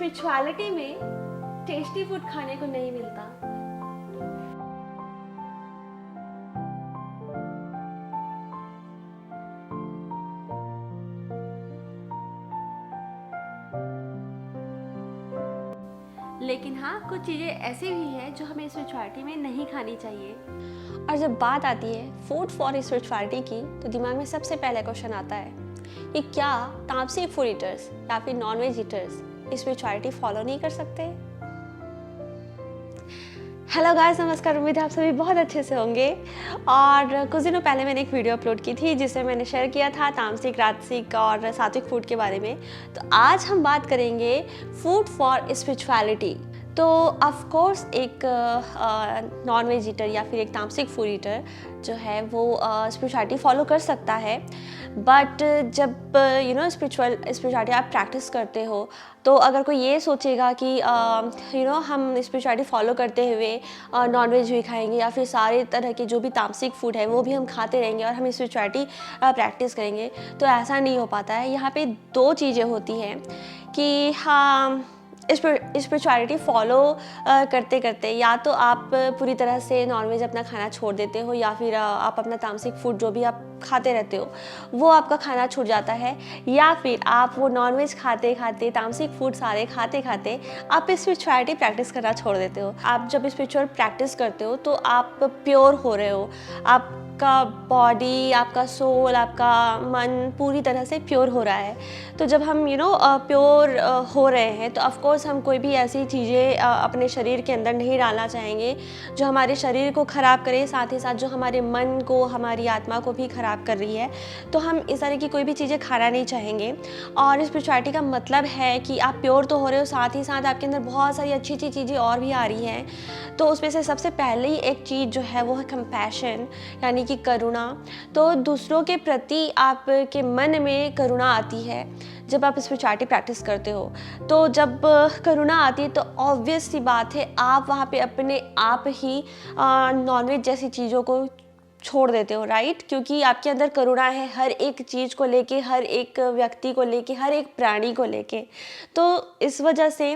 Spirituality में tasty food खाने को नहीं मिलता। लेकिन हाँ, कुछ चीज़ें ऐसी भी हैं जो हमें स्पिरिचुअलिटी में नहीं खानी चाहिए। और जब बात आती है फूड फॉर स्पिरिचुअलिटी की, तो दिमाग में सबसे पहले क्वेश्चन आता है कि क्या तामसिक फूड ईटर्स या फिर non veg eaters spirituality follow नहीं कर सकते। हेलो गाइस, नमस्कार। उम्मीद है आप सभी बहुत अच्छे से होंगे। और कुछ दिनों पहले मैंने एक वीडियो अपलोड की थी जिसमें मैंने शेयर किया था तामसिक, राजसिक और सात्विक फूड के बारे में। तो आज हम बात करेंगे फूड फॉर स्पिरिचुअलिटी। तो ऑफ कोर्स एक नॉन वेज ईटर या फिर एक तामसिक फूड ईटर जो है वो स्पिरिचुअलिटी फॉलो कर सकता है। बट जब स्पिरिचुअलिटी आप प्रैक्टिस करते हो, तो अगर कोई ये सोचेगा कि हम स्पिरिचुअलिटी फॉलो करते हुए नॉन वेज भी खाएंगे या फिर सारे तरह के जो भी तामसिक फूड है वो भी हम खाते रहेंगे और हम स्पिरिचुअलिटी प्रैक्टिस करेंगे, तो ऐसा नहीं हो पाता है। यहाँ पे दो चीज़ें होती हैं कि हाँ, स्पिरिचुअलिटी फॉलो करते करते या तो आप पूरी तरह से नॉनवेज अपना खाना छोड़ देते हो, या फिर आप अपना तामसिक फूड जो भी आप खाते रहते हो वो आपका खाना छूट जाता है, या फिर आप वो नॉनवेज खाते खाते, तामसिक फूड सारे खाते खाते आप स्पिरिचुअलिटी प्रैक्टिस करना छोड़ देते हो। आप जब स्पिरिचुअल प्रैक्टिस करते हो तो आप प्योर हो रहे हो, आपका बॉडी, आपका सोल, आपका मन पूरी तरह से प्योर हो रहा है। तो जब हम प्योर हो रहे हैं तो ऑफ कोर्स हम कोई भी ऐसी चीज़ें अपने शरीर के अंदर नहीं डालना चाहेंगे जो हमारे शरीर को ख़राब करे, साथ ही साथ जो हमारे मन को, हमारी आत्मा को भी ख़राब कर रही है। तो हम इस तरह की कोई भी चीज़ें खाना नहीं चाहेंगे। और स्पिरिचुअलिटी का मतलब है कि आप प्योर तो हो रहे हो, साथ ही साथ आपके अंदर बहुत सारी अच्छी अच्छी चीज़ें और भी आ रही हैं। तो उसमें से सबसे पहले ही एक चीज़ जो है वो है कंपैशन, यानी कि करुणा। तो दूसरों के प्रति आपके मन में करुणा आती है जब आप स्पिरिचुअलिटी प्रैक्टिस करते हो। तो जब करुणा आती है तो ऑब्वियस सी बात है आप वहाँ पे अपने आप ही नॉनवेज जैसी चीज़ों को छोड़ देते हो, राइट? क्योंकि आपके अंदर करुणा है हर एक चीज़ को लेके, हर एक व्यक्ति को लेके, हर एक प्राणी को लेके। तो इस वजह से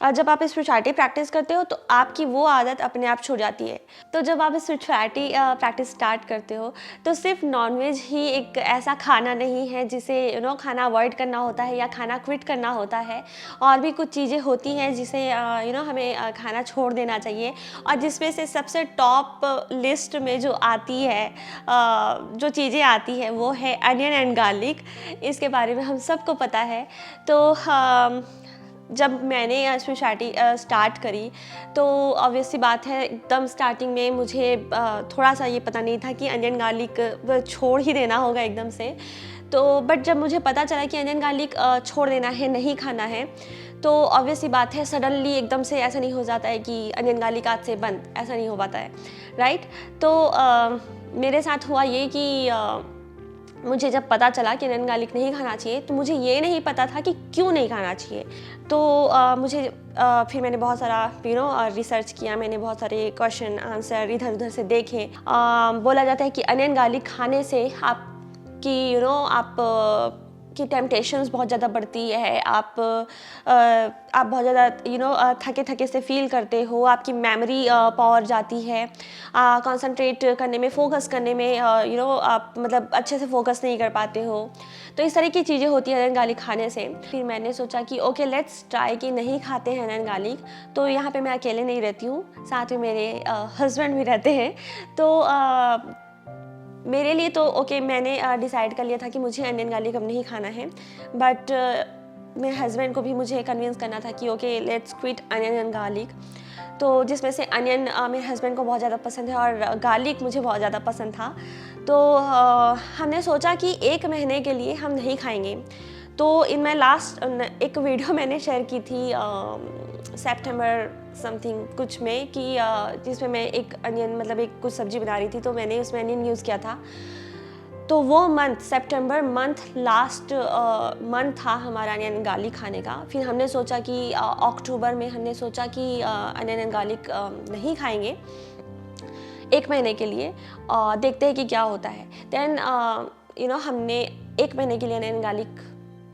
जब आप स्पिरिचुअलिटी प्रैक्टिस करते हो तो आपकी वो आदत अपने आप छूट जाती है। तो जब आप स्पिरिचुअलिटी प्रैक्टिस स्टार्ट करते हो तो सिर्फ नॉनवेज ही एक ऐसा खाना नहीं है जिसे खाना अवॉइड करना होता है या खाना क्विट करना होता है। और भी कुछ चीज़ें होती हैं जिसे हमें खाना छोड़ देना चाहिए। और जिसमें से सबसे टॉप लिस्ट में जो आती है, जो चीज़ें आती है वो है अनियन एंड गार्लिक। इसके बारे में हम सबको पता है। तो जब मैंने स्पिरिचुअलिटी स्टार्ट करी तो ऑब्वियस सी बात है, एकदम स्टार्टिंग में मुझे थोड़ा सा ये पता नहीं था कि अनियन गार्लिक छोड़ ही देना होगा एकदम से। तो बट जब मुझे पता चला कि अनियन गार्लिक छोड़ देना है, नहीं खाना है, तो ऑब्वियस सी बात है सडनली एकदम से ऐसा नहीं हो जाता है कि अनियन गार्लिक आज से बंद, ऐसा नहीं हो पाता है, राइट? तो मेरे साथ हुआ ये कि मुझे जब पता चला कि अनियन गार्लिक नहीं खाना चाहिए तो मुझे ये नहीं पता था कि क्यों नहीं खाना चाहिए। तो फिर मैंने बहुत सारा रिसर्च किया, मैंने बहुत सारे क्वेश्चन आंसर इधर उधर से देखे। बोला जाता है कि अनियन गार्लिक खाने से आपकी की टेम्पटेशंस बहुत ज़्यादा बढ़ती है, आप बहुत ज़्यादा थके थके से फील करते हो, आपकी मेमोरी पावर जाती है, कंसंट्रेट करने में, फोकस करने में आप मतलब अच्छे से फोकस नहीं कर पाते हो। तो इस तरह की चीज़ें होती हैं अनियन गार्लिक खाने से। फिर मैंने सोचा कि ओके लेट्स ट्राई कि नहीं खाते हैं अनियन गार्लिक। तो यहाँ पे मैं अकेले नहीं रहती हूँ, साथ में मेरे हस्बैंड भी रहते हैं। तो मेरे लिए तो ओके, मैंने डिसाइड कर लिया था कि मुझे अनियन गार्लिक अब नहीं खाना है। बट मेरे हस्बैंड को भी मुझे कन्विंस करना था कि okay let's quit onion and garlic. तो जिसमें से अनियन मेरे हस्बैंड को बहुत ज़्यादा पसंद है और गार्लिक मुझे बहुत ज़्यादा पसंद था। तो हमने सोचा कि 1 महीने के लिए हम नहीं खाएंगे। तो इन माई लास्ट एक वीडियो मैंने शेयर की थी सितंबर समथिंग कुछ में, कि जिसमें मैं एक अनियन मतलब एक कुछ सब्जी बना रही थी, तो मैंने उसमें अनियन यूज़ किया था। तो वो मंथ सितंबर मंथ लास्ट मंथ था हमारा अनियन गार्लिक खाने का। फिर हमने सोचा कि अक्टूबर में हमने सोचा कि अनियन एंड गार्लिक नहीं खाएंगे 1 महीने के लिए, देखते हैं कि क्या होता है। देन हमने 1 महीने के लिए अनियन गार्लिक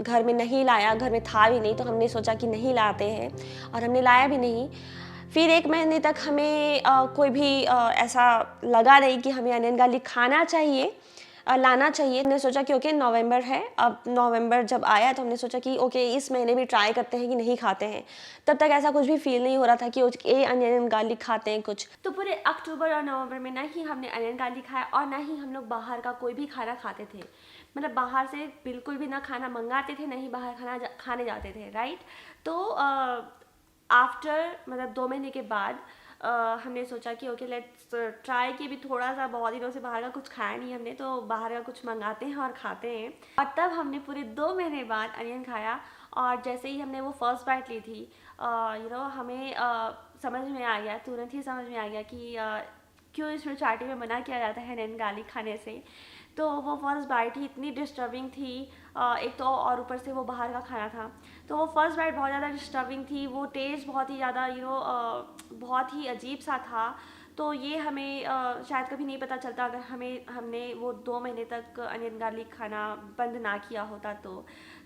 घर में नहीं लाया, घर में था भी नहीं, तो हमने सोचा कि नहीं लाते हैं और हमने लाया भी नहीं। फिर 1 महीने तक हमें कोई भी ऐसा लगा नहीं कि हमें अनियन गार्लिक खाना चाहिए, लाना चाहिए। हमने सोचा कि ओके नवंबर है, अब नवंबर जब आया तो हमने सोचा कि ओके इस महीने भी ट्राई करते हैं कि नहीं खाते हैं। तब तक ऐसा कुछ भी फील नहीं हो रहा था कि ओके अनियन गार्लिक खाते हैं कुछ। तो पूरे अक्टूबर और नवंबर में ना ही हमने अनियन गार्लिक खाया और ना ही हम लोग बाहर का कोई भी खाना खाते थे। मतलब बाहर से बिल्कुल भी ना खाना मंगाते थे, ना ही बाहर खाने जाते थे, राइट। तो आफ्टर मतलब 2 महीने के बाद हमने सोचा कि ओके लेट्स ट्राई कि भी थोड़ा सा, बहुत दिनों से बाहर का कुछ खाया नहीं हमने, तो बाहर का कुछ मंगाते हैं और खाते हैं। और तब हमने पूरे 2 महीने बाद अनियन खाया और जैसे ही हमने वो फर्स्ट बाइट ली थी हमें समझ में आ गया, तुरंत ही समझ में आ गया कि क्यों इस चाटी में मना किया जाता है अनियन गार्लिक खाने से। तो वो फर्स्ट बाइट ही इतनी डिस्टर्बिंग थी, एक तो और ऊपर से वो बाहर का खाना था, तो वो फर्स्ट बाइट बहुत ज़्यादा डिस्टर्बिंग थी। वो टेस्ट बहुत ही ज़्यादा बहुत ही अजीब सा था। तो ये हमें शायद कभी नहीं पता चलता अगर हमने वो 2 महीने तक अनियन गार्लिक खाना बंद ना किया होता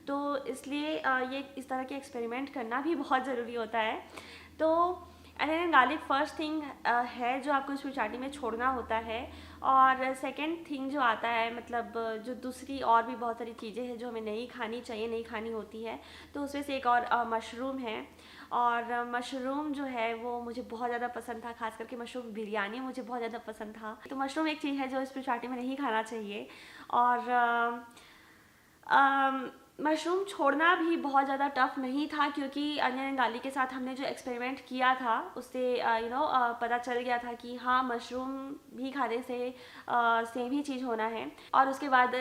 तो इसलिए ये इस तरह के एक्सपेरिमेंट करना भी बहुत ज़रूरी होता है। तो अनियन गार्लिक फर्स्ट थिंग है जो आपको स्पिरिचुअलिटी में छोड़ना होता है। और सेकंड थिंग जो आता है, मतलब जो दूसरी और भी बहुत सारी चीज़ें हैं जो हमें नहीं खानी चाहिए, नहीं खानी होती है, तो उसमें से एक और मशरूम है। और मशरूम जो है वो मुझे बहुत ज़्यादा पसंद था, खास करके मशरूम बिरयानी मुझे बहुत ज़्यादा पसंद था। तो मशरूम एक चीज़ है जो स्पिरिचुअलिटी में नहीं खाना चाहिए। और मशरूम छोड़ना भी बहुत ज़्यादा टफ नहीं था, क्योंकि अनियन गार्लिक के साथ हमने जो एक्सपेरिमेंट किया था उससे पता चल गया था कि हाँ मशरूम भी खाने से सेम ही चीज़ होना है। और उसके बाद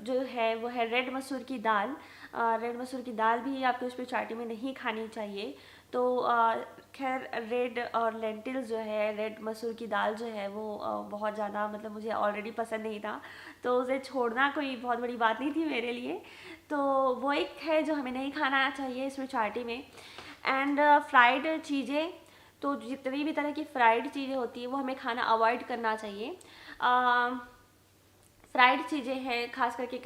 जो है वो है रेड मसूर की दाल। रेड मसूर की दाल भी आपको स्पिरिचुअलिटी में नहीं खानी चाहिए। तो खैर रेड और लेंटिल्स जो है, रेड मसूर की दाल जो है वो बहुत ज़्यादा, मतलब मुझे ऑलरेडी पसंद नहीं था, तो उसे छोड़ना कोई बहुत बड़ी बात नहीं थी मेरे लिए। तो वो एक है जो हमें नहीं खाना चाहिए स्पिरिचुअलिटी में। एंड फ्राइड चीज़ें, तो जितनी भी तरह की फ्राइड चीज़ें होती है वो हमें खाना अवॉइड करना चाहिए। फ्राइड चीज़ें हैं, खास करके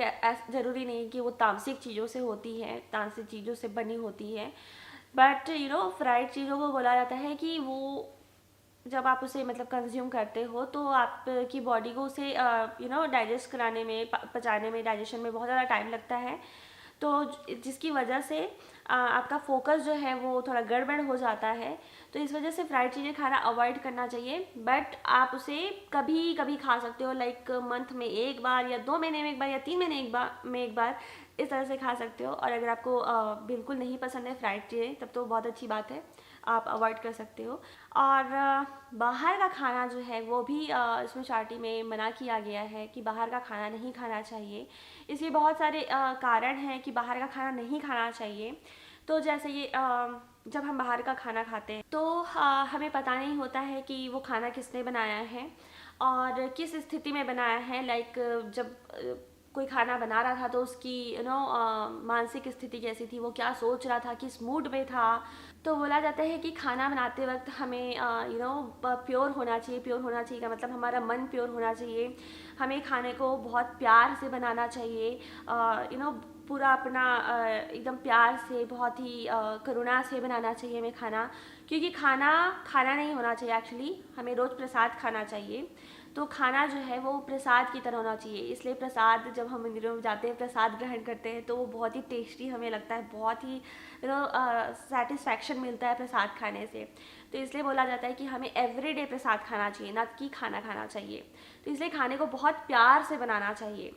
ज़रूरी नहीं कि वो तामसिक चीज़ों से होती है, तामसिक चीज़ों से बनी होती है, बट फ्राइड चीज़ों को बोला जाता है कि वो जब आप उसे मतलब कंज्यूम करते हो तो आपकी बॉडी को उसे डाइजेस्ट कराने में, पचाने में, डाइजेशन में बहुत ज़्यादा टाइम लगता है। तो जिसकी वजह से आपका फोकस जो है वो थोड़ा गड़बड़ हो जाता है। तो इस वजह से फ्राइड चीज़ें खाना अवॉइड करना चाहिए। बट आप उसे कभी कभी खा सकते हो, लाइक मंथ में 1 बार या 2 महीने में 1 बार या 3 महीने में एक बार, इस तरह से खा सकते हो। और अगर आपको बिल्कुल नहीं पसंद है फ्राइड चीज़ें तब तो बहुत अच्छी बात है, आप अवॉइड कर सकते हो। और बाहर का खाना जो है वो भी इसमें चार्टी में मना किया गया है कि बाहर का खाना नहीं खाना चाहिए। इसलिए बहुत सारे कारण हैं कि बाहर का खाना नहीं खाना चाहिए। तो जैसे ये जब हम बाहर का खाना खाते हैं तो हमें पता नहीं होता है कि वो खाना किसने बनाया है और किस स्थिति में बनाया है। लाइक जब कोई खाना बना रहा था तो उसकी मानसिक स्थिति कैसी थी, वो क्या सोच रहा था, किस मूड में था। तो बोला जाता है कि खाना बनाते वक्त हमें प्योर होना चाहिए। प्योर होना चाहिए का मतलब हमारा मन प्योर होना चाहिए। हमें खाने को बहुत प्यार से बनाना चाहिए, पूरा अपना एकदम प्यार से, बहुत ही करुणा से बनाना चाहिए हमें खाना। क्योंकि खाना खाना नहीं होना चाहिए, एक्चुअली हमें रोज़ प्रसाद खाना चाहिए। तो खाना जो है वो प्रसाद की तरह होना चाहिए। इसलिए प्रसाद, जब हम मंदिरों में जाते हैं प्रसाद ग्रहण करते हैं तो वो बहुत ही टेस्टी हमें लगता है, बहुत ही सेटिस्फैक्शन मिलता है प्रसाद खाने से। तो इसलिए बोला जाता है कि हमें एवरीडे प्रसाद खाना चाहिए, ना कि खाना खाना चाहिए। तो इसलिए खाने को बहुत प्यार से बनाना चाहिए।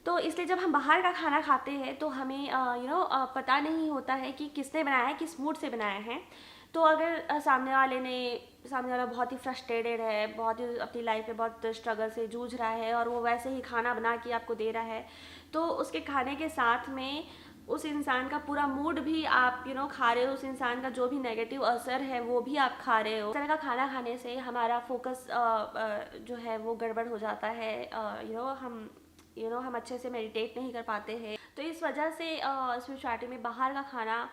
तो इसलिए जब हम बाहर का खाना खाते हैं तो हमें पता नहीं होता है कि किसने बनाया है, किस मूड से बनाया है। तो अगर सामने वाला बहुत ही फ्रस्ट्रेटेड है, बहुत ही अपनी लाइफ में बहुत स्ट्रगल से जूझ रहा है और वो वैसे ही खाना बना के आपको दे रहा है, तो उसके खाने के साथ में उस इंसान का पूरा मूड भी आप खा रहे हो। उस इंसान का जो भी नेगेटिव असर है वो भी आप खा रहे हो। इस तरह का खाना खाने से हमारा फोकस जो है वो गड़बड़ हो जाता है। हम अच्छे से मेडिटेट नहीं कर पाते हैं। तो इस वजह से स्पिरिचुअलिटी में बाहर का खाना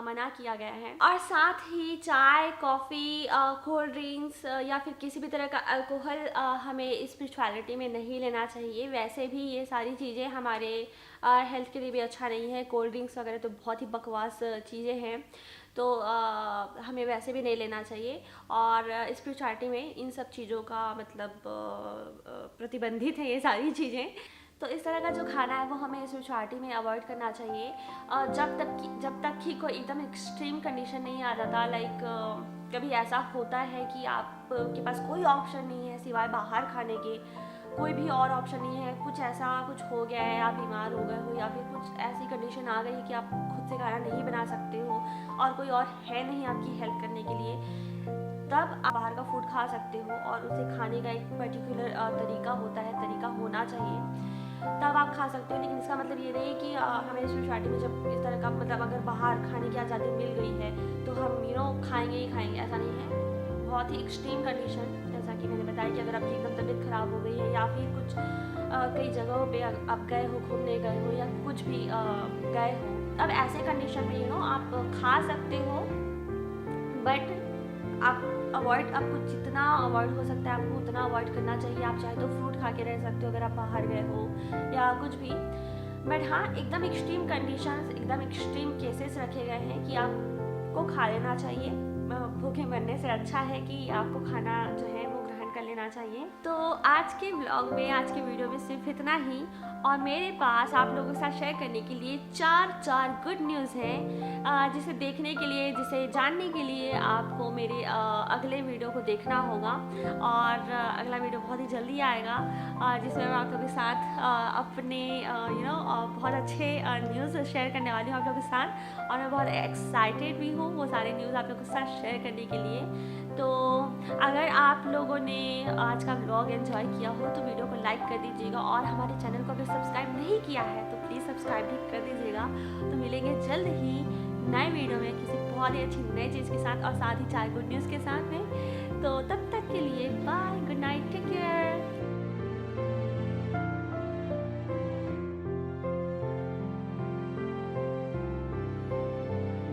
मना किया गया है। और साथ ही चाय, कॉफ़ी, कोल्ड ड्रिंक्स या फिर किसी भी तरह का अल्कोहल हमें स्पिरिचुअलिटी में नहीं लेना चाहिए। वैसे भी ये सारी चीज़ें हमारे हेल्थ के लिए भी अच्छा नहीं है। कोल्ड ड्रिंक्स वगैरह तो बहुत ही बकवास चीज़ें हैं, तो हमें वैसे भी नहीं लेना चाहिए। और स्पिरिचुअलिटी में इन सब चीज़ों का मतलब प्रतिबंधित है ये सारी चीज़ें। तो इस तरह का जो खाना है वो हमें स्पिरिचुअलिटी में अवॉइड करना चाहिए जब तक कि कोई एकदम एक्सट्रीम कंडीशन नहीं आ जाता। लाइक कभी ऐसा होता है कि आपके पास कोई ऑप्शन नहीं है सिवाय बाहर खाने के, कोई भी और ऑप्शन नहीं है, कुछ ऐसा कुछ हो गया है, आप बीमार हो गए हो या फिर कुछ ऐसी कंडीशन आ गई कि आप खुद से खाना नहीं बना सकते हो और कोई और है नहीं आपकी हेल्प करने के लिए, तब आप बाहर का फूड खा सकते हो। और उसे खाने का एक पर्टिकुलर तरीका होता है, तरीका होना चाहिए, तब आप खा सकते हो। लेकिन इसका मतलब ये नहीं कि हमें स्पिरिचुअलिटी में जब इस तरह का मतलब अगर बाहर खाने की आज़ादी मिल गई है तो हम खाएंगे ही खाएंगे, ऐसा नहीं है। बहुत ही एक्सट्रीम कंडीशन, जैसा कि मैंने बताया कि अगर आपकी एकदम तबीयत ख़राब हो गई है या फिर कुछ कई जगहों पे आप गए हो, घूमने गए हो या कुछ भी गए हो, अब ऐसे कंडीशन में आप खा सकते हो, बट आपको जितना अवॉइड हो सकता है आपको उतना अवॉइड करना चाहिए। आप चाहे तो फ्रूट खा के रह सकते हो अगर आप बाहर गए हो या कुछ भी, बट हाँ एकदम एक्सट्रीम कंडीशंस, एकदम एक्सट्रीम केसेस रखे गए हैं कि आपको खा लेना चाहिए। भूखे मरने से अच्छा है कि आपको खाना जो है वो ग्रहण कर लेना चाहिए। तो आज के व्लॉग में, आज के वीडियो में सिर्फ इतना ही। और मेरे पास आप लोगों के साथ शेयर करने के लिए चार गुड न्यूज़ है, जिसे देखने के लिए, जिसे जानने के लिए आपको मेरे अगले वीडियो को देखना होगा। और अगला वीडियो बहुत ही जल्दी आएगा जिसमें मैं आप लोगों के साथ अपने बहुत अच्छे न्यूज़ शेयर करने वाली हूँ आप लोगों के साथ। और मैं बहुत एक्साइटेड भी हूँ वो सारे न्यूज़ आप लोगों के साथ शेयर करने के लिए। तो अगर आप लोगों ने आज का व्लॉग एंजॉय किया हो तो वीडियो को लाइक कर दीजिएगा, और हमारे चैनल को अगर सब्सक्राइब नहीं किया है तो प्लीज़ सब्सक्राइब भी कर दीजिएगा। तो मिलेंगे जल्द ही नए वीडियो में किसी बहुत ही अच्छी नई चीज़ के साथ, और साथ ही 4 गुड न्यूज़ के साथ में। तो तब तक के लिए bye, good night, take care.